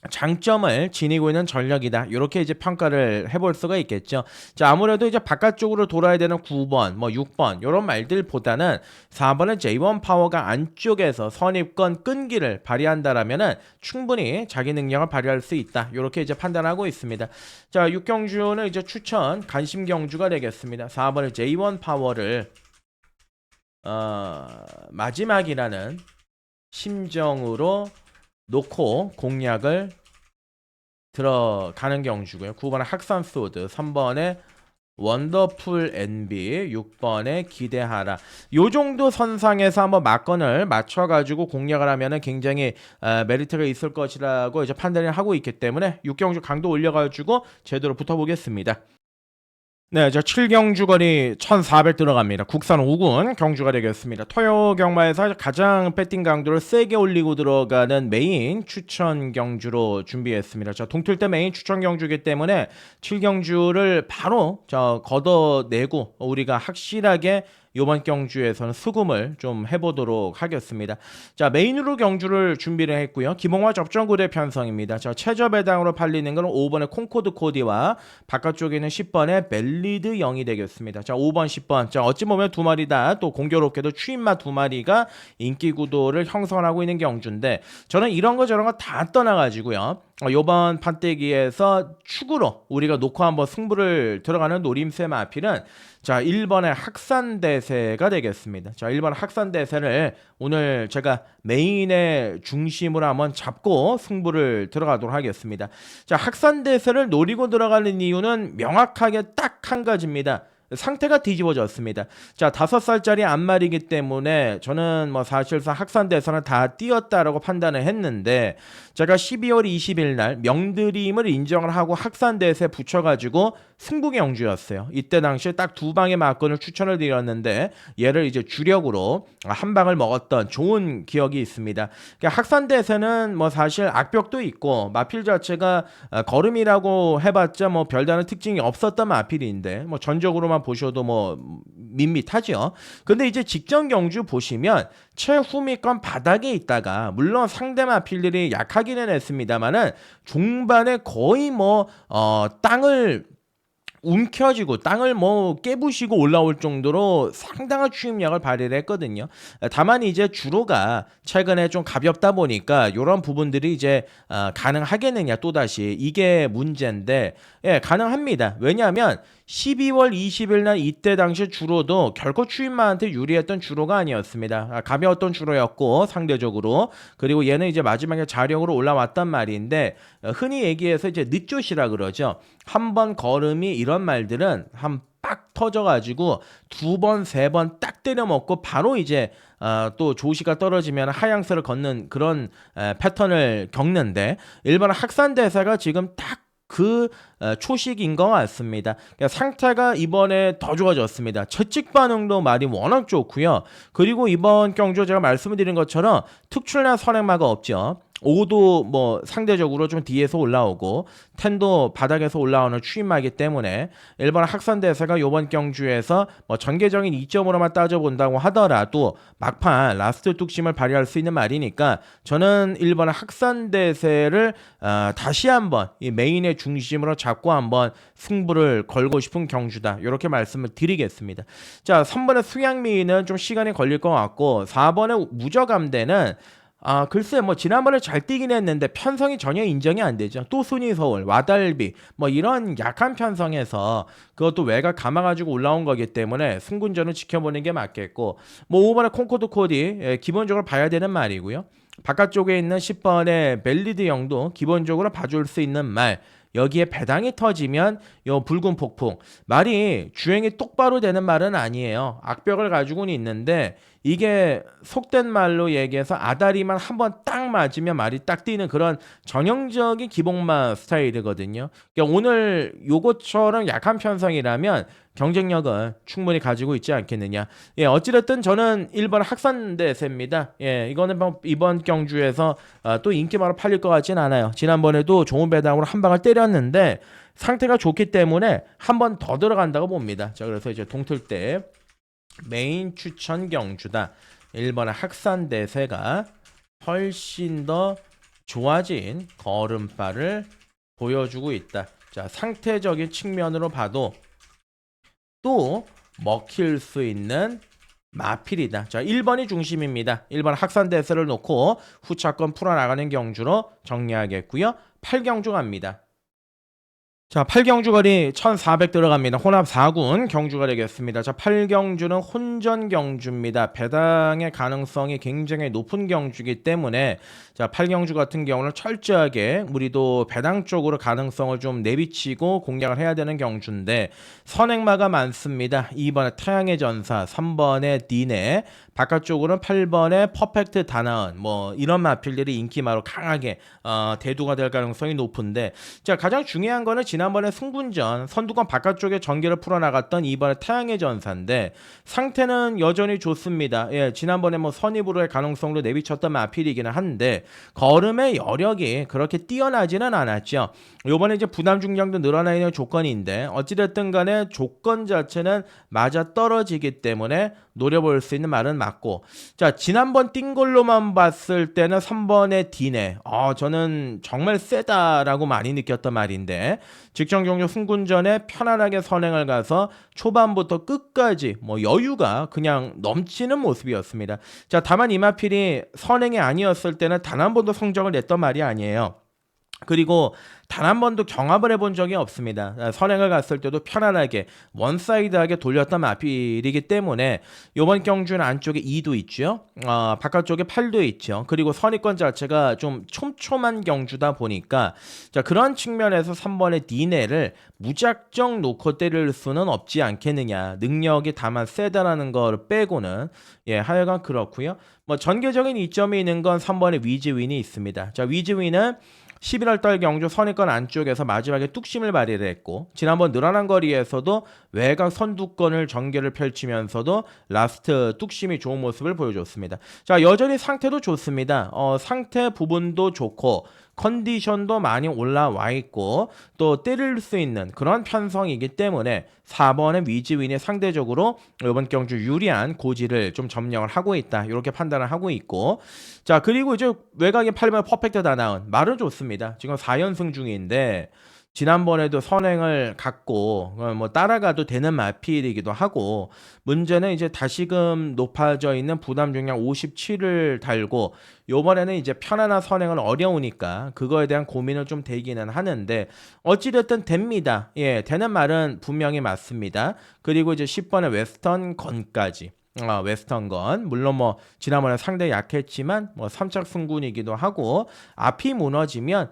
장점을 지니고 있는 전력이다, 이렇게 이제 평가를 해볼 수가 있겠죠. 자, 아무래도 이제 바깥쪽으로 돌아야 되는 9번, 뭐 6번 이런 말들보다는 4번의 J1 파워가 안쪽에서 선입권 끈기를 발휘한다라면은 충분히 자기 능력을 발휘할 수 있다, 이렇게 이제 판단하고 있습니다. 자, 6경주는 이제 추천 관심 경주가 되겠습니다. 4번의 J1 파워를 마지막이라는 심정으로 놓고 공략을 들어가는 경주고요. 9번의 학산 소드, 3번의 원더풀 NB, 6번에 기대하라. 요 정도 선상에서 한번 막건을 맞춰가지고 공략을 하면은 굉장히 메리트가 있을 것이라고 이제 판단을 하고 있기 때문에 6경주 강도 올려가지고 제대로 붙어보겠습니다. 네, 저 7경주거리 1400 들어갑니다. 국산 5군 경주가 되겠습니다. 토요 경마에서 가장 배팅 강도를 세게 올리고 들어가는 메인 추천 경주로 준비했습니다. 자, 동틀 때 메인 추천 경주이기 때문에 7경주를 바로 걷어내고 우리가 확실하게 이번 경주에서는 수금을 좀 해보도록 하겠습니다. 자, 메인으로 경주를 준비를 했고요. 기봉화 접전고대 편성입니다. 자, 최저 배당으로 팔리는 건 5번의 콩코드 코디와 바깥쪽에는 10번의 벨리드 0이 되겠습니다. 자, 5번, 10번. 자, 어찌 보면 두 마리 다 또 공교롭게도 추임마 두 마리가 인기 구도를 형성하고 있는 경주인데, 저는 이런 거 저런 거 다 떠나가지고요. 요번 판때기에서 축으로 우리가 놓고 한번 승부를 들어가는 노림수의 마필은 자, 1번의 학산대세가 되겠습니다. 자, 1번 학산대세를 오늘 제가 메인의 중심으로 한번 잡고 승부를 들어가도록 하겠습니다. 자, 학산대세를 노리고 들어가는 이유는 명확하게 딱 한 가지입니다. 상태가 뒤집어졌습니다. 자, 5살짜리 안말이기 때문에 저는 뭐 사실상 학산대선을 다 띄었다라고 판단을 했는데, 제가 12월 20일 날 명드림을 인정을 하고 학산대세 붙여가지고 승부 경주였어요. 이때 당시에 딱 두 방의 막건을 추천을 드렸는데 얘를 이제 주력으로 한 방을 먹었던 좋은 기억이 있습니다. 그러니까 학산대세는 뭐 사실 악벽도 있고 마필 자체가 걸음이라고 해봤자 뭐 별다른 특징이 없었던 마필인데 뭐 전적으로만 보셔도 뭐 밋밋하죠. 근데 이제 직전 경주 보시면 최후미권 바닥에 있다가 물론 상대 마필들이 약하기는 했습니다만은 중반에 거의 뭐 땅을 움켜쥐고 땅을 뭐 깨부시고 올라올 정도로 상당한 추임력을 발휘를 했거든요. 다만 이제 주로가 최근에 좀 가볍다 보니까 이런 부분들이 이제 가능하겠느냐 또다시 이게 문제인데 예, 가능합니다. 왜냐하면 12월 20일 날 이때 당시 주로도 결코 추임마한테 유리했던 주로가 아니었습니다. 가벼웠던 주로였고 상대적으로 그리고 얘는 이제 마지막에 자력으로 올라왔단 말인데 흔히 얘기해서 이제 늦조시라 그러죠. 한 번 걸음이 이런 말들은 한 빡 터져가지고 두 번, 세 번 딱 때려 먹고 바로 이제 또 조시가 떨어지면 하향세를 걷는 그런 패턴을 겪는데 일본 학산 대사가 지금 딱 그 초식인 것 같습니다. 그러니까 상태가 이번에 더 좋아졌습니다. 채찍 반응도 말이 워낙 좋고요. 그리고 이번 경주 제가 말씀을 드린 것처럼 특출난 선행마가 없죠. 5도 뭐 상대적으로 좀 뒤에서 올라오고 10도 바닥에서 올라오는 추임마이기 때문에 일본 학산대사가 이번 경주에서 뭐 전개적인 이점으로만 따져본다고 하더라도 막판 라스트 뚝심을 발휘할 수 있는 말이니까 저는 일본 학산대세를 다시 한번 이 메인의 중심으로 잡고 한번 승부를 걸고 싶은 경주다 이렇게 말씀을 드리겠습니다. 자 3번의 수양미는 좀 시간이 걸릴 것 같고 4번의 무저감대는 글쎄 뭐 지난번에 잘 뛰긴 했는데 편성이 전혀 인정이 안 되죠. 또 순위 서울, 와달비 뭐 이런 약한 편성에서 그것도 외곽 감아가지고 올라온 거기 때문에 승군전을 지켜보는 게 맞겠고 뭐 5번의 콩코드 코디 기본적으로 봐야 되는 말이고요. 바깥쪽에 있는 10번의 벨리드 영도 기본적으로 봐줄 수 있는 말 여기에 배당이 터지면 요 붉은 폭풍 말이 주행이 똑바로 되는 말은 아니에요. 악벽을 가지고는 있는데 이게 속된 말로 얘기해서 아다리만 한번 딱 맞으면 말이 딱 뛰는 그런 전형적인 기복마 스타일이거든요. 그러니까 오늘 요것처럼 약한 편성이라면 경쟁력은 충분히 가지고 있지 않겠느냐. 예, 어찌됐든 저는 1번 학산대세입니다. 예, 이거는 이번 경주에서 또 인기마로 팔릴 것 같진 않아요. 지난번에도 좋은 배당으로 한 방을 때렸는데 상태가 좋기 때문에 한 번 더 들어간다고 봅니다. 자, 그래서 이제 동틀대 메인 추천 경주다. 1번의 학산대세가 훨씬 더 좋아진 걸음발을 보여주고 있다. 자, 상태적인 측면으로 봐도 또 먹힐 수 있는 마필이다. 자, 1번이 중심입니다. 1번 학산대세를 놓고 후차권 풀어나가는 경주로 정리하겠고요. 8경주 갑니다. 자, 8경주거리 1400 들어갑니다. 혼합 4군 경주가 되겠습니다. 자, 8경주는 혼전 경주입니다. 배당의 가능성이 굉장히 높은 경주이기 때문에 자, 8경주 같은 경우는 철저하게 우리도 배당 쪽으로 가능성을 좀 내비치고 공략을 해야 되는 경주인데 선행마가 많습니다. 2번에 태양의 전사, 3번에 디네, 바깥쪽으로는 8번에 퍼펙트 다나은 뭐 이런 마필들이 인기마로 강하게 대두가 될 가능성이 높은데 자, 가장 중요한 거는 지난번에 승군전 선두권 바깥쪽에 전개를 풀어나갔던 이번에 태양의 전사인데 상태는 여전히 좋습니다. 예, 지난번에 뭐 선입으로의 가능성도 내비쳤던 마필이기는 한데 걸음의 여력이 그렇게 뛰어나지는 않았죠. 요번에 이제 부담 중량도 늘어나 있는 조건인데 어찌됐든 간에 조건 자체는 맞아 떨어지기 때문에 노려볼 수 있는 말은 맞고 자, 지난번 뛴 걸로만 봤을 때는 3번의 디네 저는 정말 세다라고 많이 느꼈던 말인데 직전 경주 승군전에 편안하게 선행을 가서 초반부터 끝까지 뭐 여유가 그냥 넘치는 모습이었습니다. 자, 다만 이마필이 선행이 아니었을 때는 단 한 번도 성적을 냈던 말이 아니에요. 그리고 단 한 번도 경합을 해본 적이 없습니다. 선행을 갔을 때도 편안하게 원사이드하게 돌렸던 마필이기 때문에 이번 경주는 안쪽에 2도 있죠. 바깥쪽에 8도 있죠. 그리고 선입권 자체가 좀 촘촘한 경주다 보니까 자, 그런 측면에서 3번의 디네를 무작정 놓고 때릴 수는 없지 않겠느냐. 능력이 다만 세다라는 걸 빼고는 예, 하여간 그렇고요. 뭐 전개적인 이점이 있는 건 3번의 위즈윈이 있습니다. 자, 위즈윈은 11월 달 경주 선입권 안쪽에서 마지막에 뚝심을 발휘를 했고 지난번 늘어난 거리에서도 외곽 선두권을 전개를 펼치면서도 라스트 뚝심이 좋은 모습을 보여줬습니다. 자, 여전히 상태도 좋습니다. 상태 부분도 좋고 컨디션도 많이 올라와 있고 또 때릴 수 있는 그런 편성이기 때문에 4번의 위즈윈이 상대적으로 이번 경주 유리한 고지를 좀 점령을 하고 있다. 이렇게 판단을 하고 있고 자, 그리고 이제 외곽에 8번 퍼펙트 다나은 말은 좋습니다. 지금 4연승 중인데 지난번에도 선행을 갖고 뭐 따라가도 되는 마필이기도 하고 문제는 이제 다시금 높아져 있는 부담 중량 57을 달고 요번에는 이제 편안한 선행은 어려우니까 그거에 대한 고민을 좀 되기는 하는데 어찌됐든 됩니다. 예, 되는 말은 분명히 맞습니다. 그리고 이제 10번의 웨스턴 건까지. 웨스턴 건 물론 뭐 지난번에 상당히 약했지만 뭐 3착 승군이기도 하고 앞이 무너지면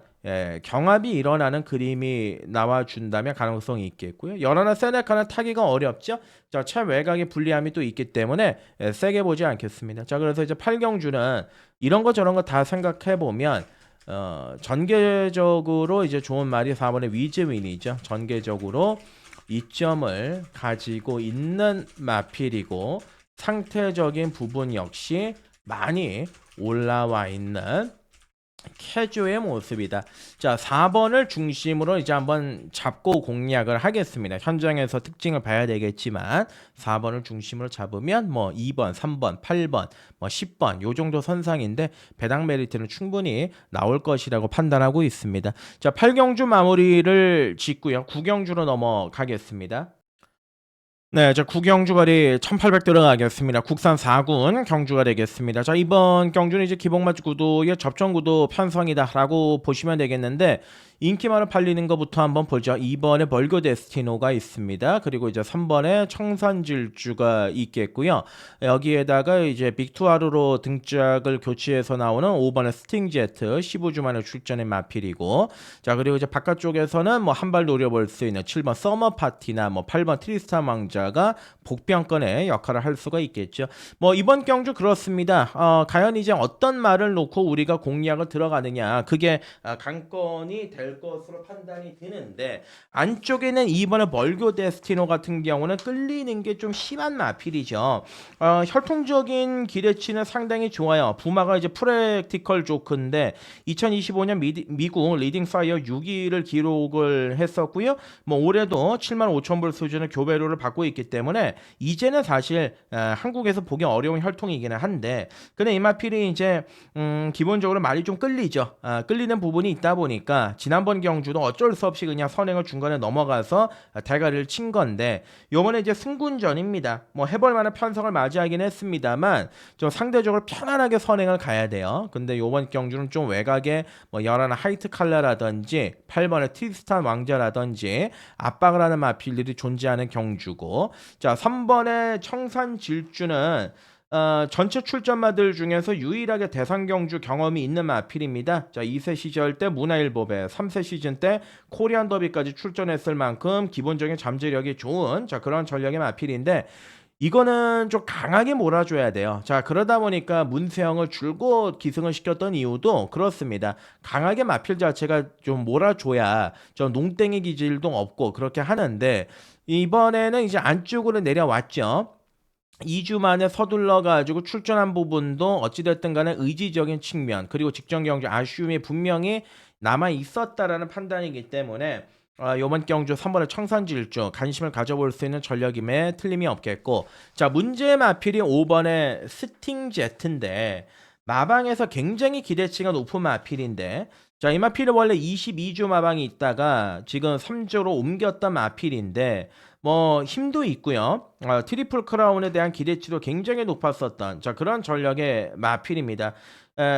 경합이 일어나는 그림이 나와준다면 가능성이 있겠고요. 연하나 세네카는 타기가 어렵죠. 자, 최외곽의 불리함이 또 있기 때문에 세게 보지 않겠습니다. 자, 그래서 이제 8경주는 이런 거 저런 거 다 생각해 보면 전개적으로 이제 좋은 말이 4번의 위즈윈이죠. 전개적으로 이점을 가지고 있는 마필이고 상태적인 부분 역시 많이 올라와 있는 캐주의 모습이다. 자, 4번을 중심으로 이제 한번 잡고 공략을 하겠습니다. 현장에서 특징을 봐야 되겠지만 4번을 중심으로 잡으면 뭐 2번, 3번, 8번, 뭐 10번 요 정도 선상인데 배당 메리트는 충분히 나올 것이라고 판단하고 있습니다. 자, 8경주 마무리를 짓고요. 9경주로 넘어가겠습니다. 네, 자, 구경주 거리 1800 들어가겠습니다. 국산 4군 경주가 되겠습니다. 자, 이번 경주는 이제 기복맞 구도의 접전 구도 편성이다라고 보시면 되겠는데 인기 많은 팔리는 것부터 한번 보죠. 2번에 벌교 데스티노가 있습니다. 그리고 이제 3번에 청산질주가 있겠고요. 여기에다가 이제 빅투아르로 등짝을 교체해서 나오는 5번의 스팅제트 15주 만에 출전의 마필이고, 자, 그리고 이제 바깥쪽에서는 뭐 한 발 노려볼 수 있는 7번 서머 파티나 뭐 8번 트리스탄 왕자가 복병권의 역할을 할 수가 있겠죠. 뭐 이번 경주 그렇습니다. 과연 이제 어떤 말을 놓고 우리가 공략을 들어가느냐, 그게 관건이 될 것으로 판단이 되는데, 안쪽에는 이번에 벌교 데스티노 같은 경우는 끌리는 게 좀 심한 마필이죠. 혈통적인 기대치는 상당히 좋아요. 부마가 이제 프랙티컬 조크인데 2025년 미국 리딩 파이어 6위를 기록을 했었고요. 뭐 올해도 75,000불 수준의 교배료를 받고 있기 때문에 이제는 사실 한국에서 보기 어려운 혈통이기는 한데, 근데 이 마필이 이제 기본적으로 많이 좀 끌리죠. 끌리는 부분이 있다 보니까 지난번 경주도 어쩔 수 없이 그냥 선행을 중간에 넘어가서 대가리를 친 건데, 요번에 이제 승군전입니다. 뭐 해볼 만한 편성을 맞이하긴 했습니다만 좀 상대적으로 편안하게 선행을 가야 돼요. 근데 요번 경주는 좀 외곽에 뭐 열한 하이트 칼라라든지 8번의 트리스탄 왕자라든지 압박을 하는 마필들이 존재하는 경주고, 자, 3번의 청산 질주는 전체 출전마들 중에서 유일하게 대상 경주 경험이 있는 마필입니다. 자, 2세 시절 때 문화일보배, 3세 시즌 때 코리안 더비까지 출전했을 만큼 기본적인 잠재력이 좋은 그런 전력의 마필인데, 이거는 좀 강하게 몰아줘야 돼요. 자, 그러다 보니까 문세영을 줄곧 기승을 시켰던 이유도 그렇습니다. 강하게 마필 자체가 좀 몰아줘야 좀 농땡이 기질도 없고 그렇게 하는데, 이번에는 이제 안쪽으로 내려왔죠. 2주 만에 서둘러가지고 출전한 부분도 어찌됐든 간에 의지적인 측면, 그리고 직전 경주 아쉬움이 분명히 남아 있었다라는 판단이기 때문에 이번 경주 3번의 청산질주 관심을 가져볼 수 있는 전력임에 틀림이 없겠고, 자, 문제의 마필이 5번의 스팅제트인데 마방에서 굉장히 기대치가 높은 마필인데, 자, 이 마필은 원래 22주 마방이 있다가 지금 3주로 옮겼던 마필인데 뭐 힘도 있고요. 트리플 크라운에 대한 기대치도 굉장히 높았었던 그런 전력의 마필입니다.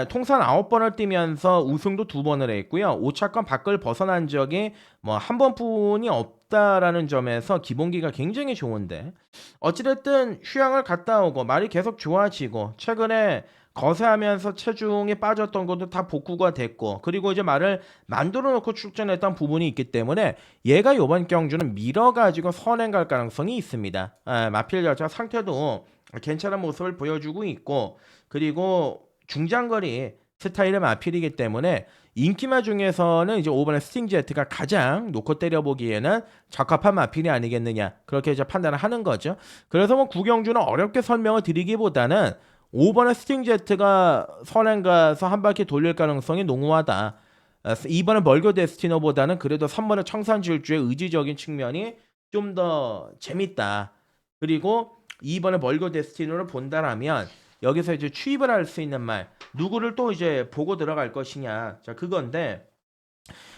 통산 9번을 뛰면서 우승도 2번을 했고요. 5차권 밖을 벗어난 적이 뭐 한 번뿐이 없다라는 점에서 기본기가 굉장히 좋은데, 어찌됐든 휴양을 갔다 오고 말이 계속 좋아지고 최근에 거세하면서 체중이 빠졌던 것도 다 복구가 됐고, 그리고 이제 말을 만들어 놓고 출전했던 부분이 있기 때문에 얘가 이번 경주는 밀어가지고 선행 갈 가능성이 있습니다. 마필 자체가 상태도 괜찮은 모습을 보여주고 있고, 그리고 중장거리 스타일의 마필이기 때문에 인기마 중에서는 이제 5번의 스팅제트가 가장 놓고 때려보기에는 적합한 마필이 아니겠느냐, 그렇게 이제 판단을 하는 거죠. 그래서 뭐 구경주는 어렵게 설명을 드리기보다는 5번의 스팅제트가 선행 가서 한 바퀴 돌릴 가능성이 농후하다. 2번의 멀교 데스티노보다는 그래도 3번의 청산질주의 의지적인 측면이 좀 더 재밌다. 그리고 2번의 멀교 데스티노를 본다라면 여기서 이제 추입을 할 수 있는 말, 누구를 또 이제 보고 들어갈 것이냐, 자, 그건데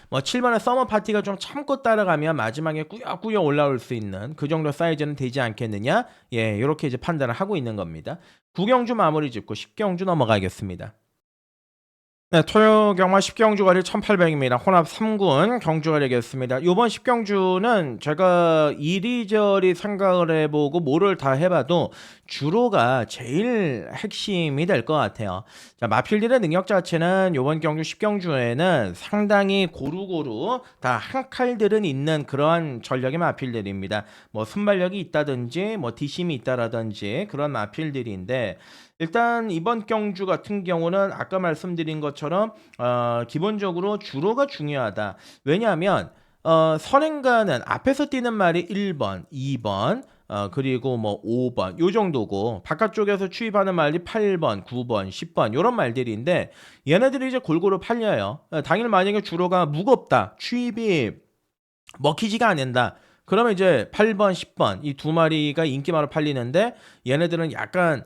뭐 7번의 서머 파티가 좀 참고 따라가면 마지막에 꾸역꾸역 올라올 수 있는 그 정도 사이즈는 되지 않겠느냐? 예, 이렇게 이제 판단을 하고 있는 겁니다. 9경주 마무리 짓고 10경주 넘어가겠습니다. 네, 토요 경마 10경주 거리 1800입니다. 혼합 3군 경주가 되겠습니다. 요번 10경주는 제가 이리저리 생각을 해보고 뭐를 다 해봐도 주로가 제일 핵심이 될 것 같아요. 자, 마필들의 능력 자체는 요번 경주 10경주에는 상당히 고루고루 다 한 칼들은 있는 그러한 전력의 마필들입니다. 뭐 순발력이 있다든지 뭐 뒷심이 있다라든지 그런 마필들인데 일단 이번 경주 같은 경우는 아까 말씀드린 것처럼 기본적으로 주로가 중요하다. 왜냐하면 선행가는 앞에서 뛰는 말이 1번, 2번, 그리고 뭐 5번 요 정도고 바깥쪽에서 추입하는 말이 8번, 9번, 10번 요런 말들인데 얘네들이 이제 골고루 팔려요. 당일 만약에 주로가 무겁다, 추입이 먹히지가 않는다. 그러면 이제 8번, 10번 이 두 마리가 인기마로 팔리는데 얘네들은 약간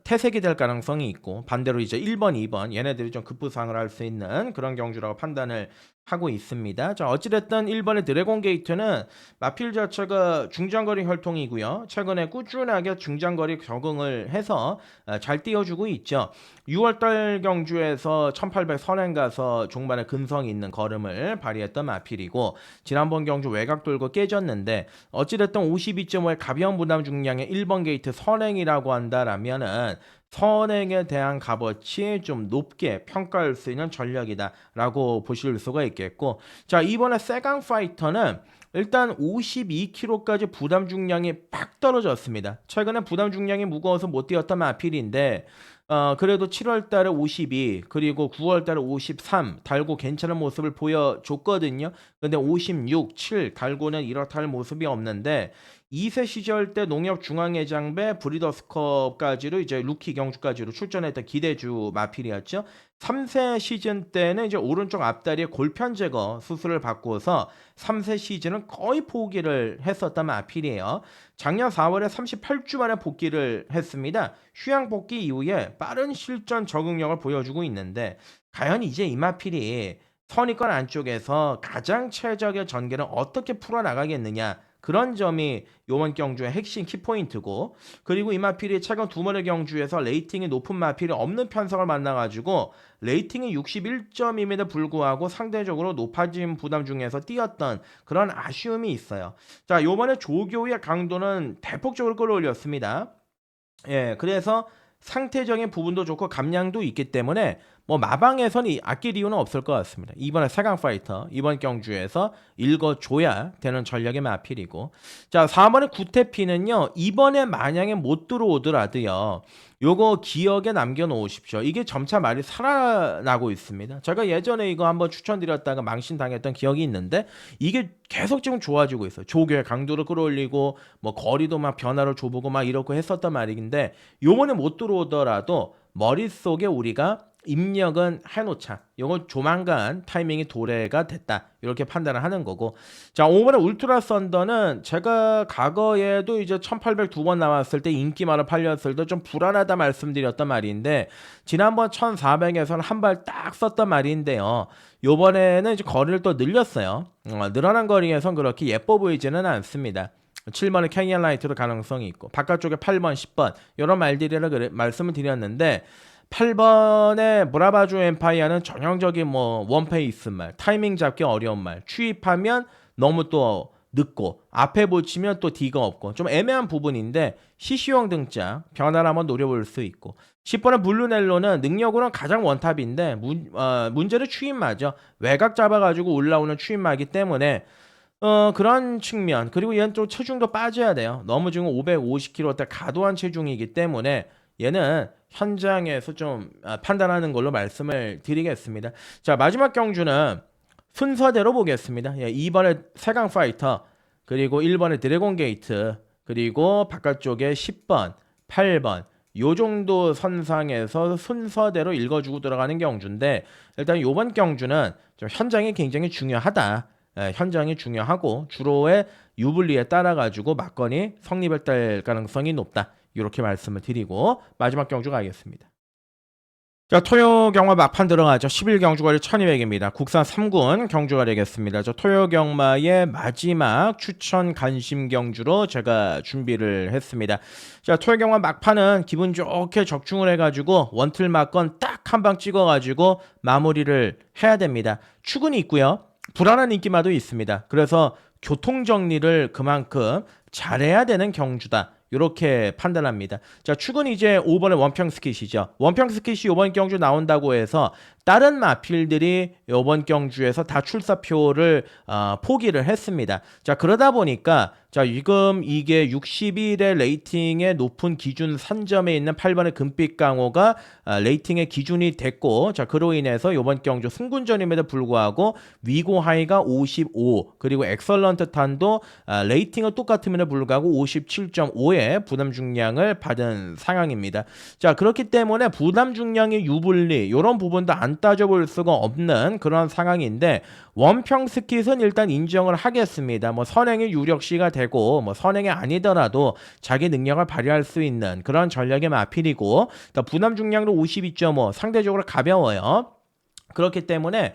퇴색이 될 가능성이 있고 반대로 이제 1번, 2번 얘네들이 좀 급부상을 할 수 있는 그런 경주라고 판단을 하고 있습니다. 자, 어찌됐든 1번의 드래곤 게이트는 마필 자체가 중장거리 혈통이고요. 최근에 꾸준하게 중장거리 적응을 해서 잘 띄워주고 있죠. 6월달 경주에서 1800 선행 가서 종반에 근성이 있는 걸음을 발휘했던 마필이고 지난번 경주 외곽 돌고 깨졌는데 어찌됐든 52.5의 가벼운 부담 중량의 1번 게이트 선행이라고 한다라면은 선행에 대한 값어치 좀 높게 평가할 수 있는 전략이다라고 보실 수가 있겠고 자 이번에 세강 파이터는 일단 52kg까지 부담 중량이 팍 떨어졌습니다. 최근에 부담 중량이 무거워서 못 뛰었던 마필인데 그래도 7월 달에 52 그리고 9월 달에 53 달고 괜찮은 모습을 보여줬거든요. 근데 56, 7 달고는 이렇다 할 모습이 없는데 2세 시절 때 농협 중앙회장배 브리더스컵까지로 이제 루키 경주까지로 출전했던 기대주 마필이었죠. 3세 시즌 때는 이제 오른쪽 앞다리에 골편 제거 수술을 받고서 3세 시즌은 거의 포기를 했었던 마필이에요. 작년 4월에 38주 만에 복귀를 했습니다. 휴양 복귀 이후에 빠른 실전 적응력을 보여주고 있는데 과연 이제 이 마필이 선입권 안쪽에서 가장 최적의 전개를 어떻게 풀어나가겠느냐 그런 점이 요번 경주의 핵심 키포인트고 그리고 이 마필이 최근 두 번의 경주에서 레이팅이 높은 마필이 없는 편성을 만나가지고 레이팅이 61점임에도 불구하고 상대적으로 높아진 부담 중에서 뛰었던 그런 아쉬움이 있어요. 자, 요번에 조교의 강도는 대폭적으로 끌어올렸습니다. 예, 그래서 상태적인 부분도 좋고 감량도 있기 때문에 뭐 마방에서는 아낄 이유는 없을 것 같습니다. 이번에 세강 파이터 이번 경주에서 읽어줘야 되는 전략의 마필이고 자 4번의 구태피는요 이번에 만약에 못 들어오더라도요 요거 기억에 남겨놓으십시오. 이게 점차 말이 살아나고 있습니다. 제가 예전에 이거 한번 추천드렸다가 망신당했던 기억이 있는데 이게 계속 지금 좋아지고 있어요. 조교의 강도를 끌어올리고 뭐 거리도 막 변화를 줘보고 막 이렇게 했었단 말인데 요번에 못 들어오더라도 머릿속에 우리가 입력은 해놓자. 이건 조만간 타이밍이 도래가 됐다. 이렇게 판단을 하는 거고. 자, 5번의 울트라 썬더는 제가 과거에도 이제 1800 두 번 나왔을 때 인기만을 팔렸을 때 좀 불안하다 말씀드렸던 말인데 지난번 1400에서는 한 발 딱 썼던 말인데요. 요번에는 이제 거리를 또 늘렸어요. 늘어난 거리에선 그렇게 예뻐 보이지는 않습니다. 7번의 캐니언 라이트로 가능성이 있고 바깥쪽에 8번, 10번 이런 말들이라 말씀을 드렸는데 8번의 브라바주 엠파이어는 전형적인 뭐 원페이스 말, 타이밍 잡기 어려운 말, 추입하면 너무 또 늦고 앞에 붙이면 또 D가 없고 좀 애매한 부분인데 CC용 등짝 변화를 한번 노려볼 수 있고 10번의 블루넬로는 능력으로는 가장 원탑인데 문제는 추입마죠. 외곽 잡아가지고 올라오는 추입마이기 때문에 그런 측면 그리고 얘는 또 체중도 빠져야 돼요. 너무 지금 550kg대 과도한 체중이기 때문에 얘는 현장에서 좀 판단하는 걸로 말씀을 드리겠습니다. 자 마지막 경주는 순서대로 보겠습니다. 예, 2번의 세강 파이터 그리고 1번의 드래곤 게이트 그리고 바깥쪽에 10번 8번 요 정도 선상에서 순서대로 읽어주고 들어가는 경주인데 일단 요번 경주는 좀 현장이 굉장히 중요하다. 예, 현장이 중요하고 주로의 유불리에 따라 가지고 막건이 성립될 가능성이 높다. 이렇게 말씀을 드리고 마지막 경주 가겠습니다. 자, 토요 경마 막판 들어가죠. 10일 경주거리 1200입니다. 국산 3군 경주가 되겠습니다. 저 토요 경마의 마지막 추천 관심 경주로 제가 준비를 했습니다. 자, 토요 경마 막판은 기분 좋게 적중을 해가지고 원틀 막건 딱 한 방 찍어가지고 마무리를 해야 됩니다. 추근이 있고요. 불안한 인기마도 있습니다. 그래서 교통 정리를 그만큼 잘해야 되는 경주다. 이렇게 판단합니다. 자, 축은 이제 5번의 원평 스킷이죠. 원평 스킷이 이번 경주 나온다고 해서 다른 마필들이 이번 경주에서 다 출사표를 포기를 했습니다. 자, 그러다 보니까 자, 지금 이게 61의 레이팅의 높은 기준 산점에 있는 8번의 금빛 강호가 레이팅의 기준이 됐고, 자, 그로 인해서 이번 경주 승군전임에도 불구하고 위고 하이가 55, 그리고 엑설런트 탄도 레이팅은 똑같음에도 불구하고 57.5의 부담 중량을 받은 상황입니다. 자, 그렇기 때문에 부담 중량의 유불리 이런 부분도 안 따져볼 수가 없는 그런 상황인데, 원평 스킷은 일단 인정을 하겠습니다. 뭐 선행의 유력시가 되고 뭐 선행이 아니더라도 자기 능력을 발휘할 수 있는 그런 전략의 마필이고, 부담 중량도 52.5 상대적으로 가벼워요. 그렇기 때문에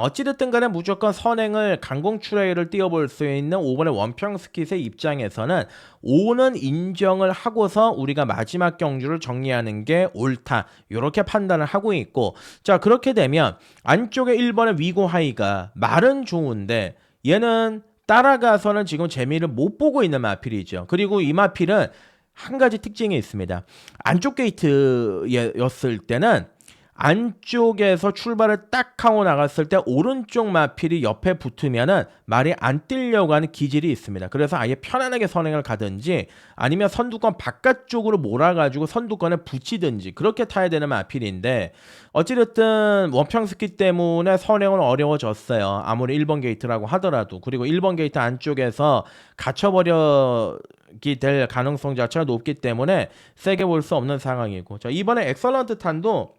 어찌됐든 간에 무조건 선행을 강공출하를 띄워볼 수 있는 5번의 원평 스킷의 입장에서는 5는 인정을 하고서 우리가 마지막 경주를 정리하는 게 옳다, 이렇게 판단을 하고 있고, 자, 그렇게 되면 안쪽에 1번의 위고 하이가 말은 좋은데 얘는 따라가서는 지금 재미를 못 보고 있는 마필이죠. 그리고 이 마필은 한 가지 특징이 있습니다. 안쪽 게이트였을 때는 안쪽에서 출발을 딱 하고 나갔을 때 오른쪽 마필이 옆에 붙으면은 말이 안 뛰려고 하는 기질이 있습니다. 그래서 아예 편안하게 선행을 가든지 아니면 선두권 바깥쪽으로 몰아가지고 선두권에 붙이든지 그렇게 타야 되는 마필인데, 어찌됐든 원평 스키 때문에 선행은 어려워졌어요. 아무리 1번 게이트라고 하더라도. 그리고 1번 게이트 안쪽에서 갇혀버리게 될 가능성 자체가 높기 때문에 세게 볼 수 없는 상황이고, 자, 이번에 엑설런트 탄도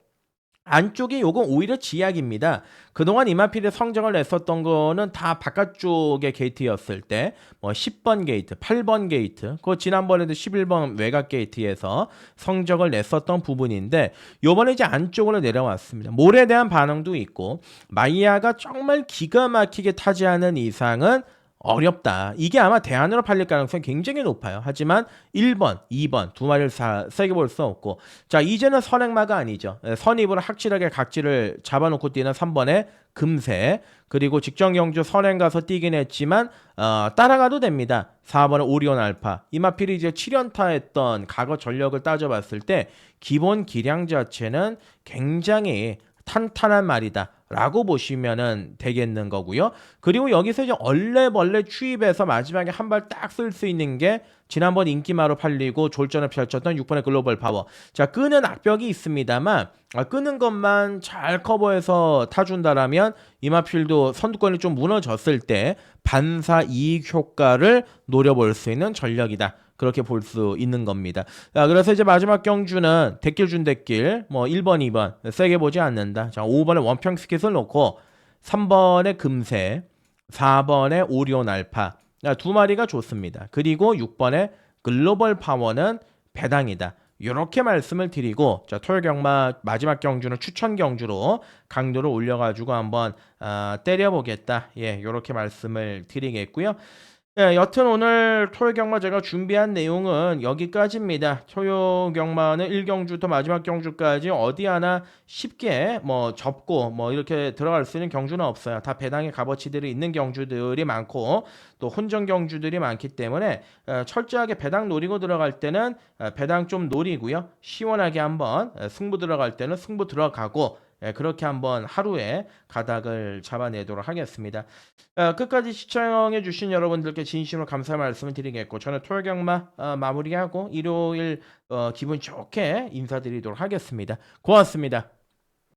안쪽이 요건 오히려 지약입니다. 그동안 이마필의 성적을 냈었던 거는 다 바깥쪽의 게이트였을 때, 뭐 10번 게이트, 8번 게이트, 그 지난번에도 11번 외곽 게이트에서 성적을 냈었던 부분인데, 요번에 이제 안쪽으로 내려왔습니다. 몰에 대한 반응도 있고, 마이야가 정말 기가 막히게 타지 않은 이상은 어렵다. 이게 아마 대안으로 팔릴 가능성이 굉장히 높아요. 하지만 1번, 2번 두 마리를 세게 볼 수 없고, 자, 이제는 선행마가 아니죠. 선입으로 확실하게 각지를 잡아놓고 뛰는 3번의 금세, 그리고 직전 경주 선행 가서 뛰긴 했지만 따라가도 됩니다. 4번의 오리온 알파. 이마필이 이제 7연타 했던 과거 전력을 따져봤을 때 기본 기량 자체는 굉장히 탄탄한 말이다 라고 보시면은 되겠는 거고요. 그리고 여기서 이제 얼레벌레 추입해서 마지막에 한 발 딱 쓸 수 있는 게 지난번 인기마로 팔리고 졸전을 펼쳤던 6번의 글로벌 파워. 자, 끄는 악벽이 있습니다만 끄는 것만 잘 커버해서 타준다라면 이마필도 선두권이 좀 무너졌을 때 반사 이익 효과를 노려볼 수 있는 전력이다, 그렇게 볼 수 있는 겁니다. 자, 그래서 이제 마지막 경주는 대길 준 대길, 뭐 1번, 2번 세게 보지 않는다. 자, 5번에 원평 스킷을 놓고 3번에 금세, 4번에 오리온 알파. 자, 두 마리가 좋습니다. 그리고 6번에 글로벌 파워는 배당이다. 이렇게 말씀을 드리고, 자, 토요 경마 마지막 경주는 추천 경주로 강도를 올려가지고 한번 때려보겠다. 예, 이렇게 말씀을 드리겠고요. 예, 여튼 오늘 토요 경마 제가 준비한 내용은 여기까지입니다. 토요 경마는 1경주부터 마지막 경주까지 어디 하나 쉽게 뭐 접고 뭐 이렇게 들어갈 수 있는 경주는 없어요. 다 배당의 값어치들이 있는 경주들이 많고 또 혼전 경주들이 많기 때문에 철저하게 배당 노리고 들어갈 때는 배당 좀 노리고요. 시원하게 한번 승부 들어갈 때는 승부 들어가고, 그렇게 한번 하루에 가닥을 잡아내도록 하겠습니다. 끝까지 시청해 주신 여러분들께 진심으로 감사의 말씀을 드리겠고, 저는 토요 경마 마무리하고 일요일 기분 좋게 인사드리도록 하겠습니다. 고맙습니다.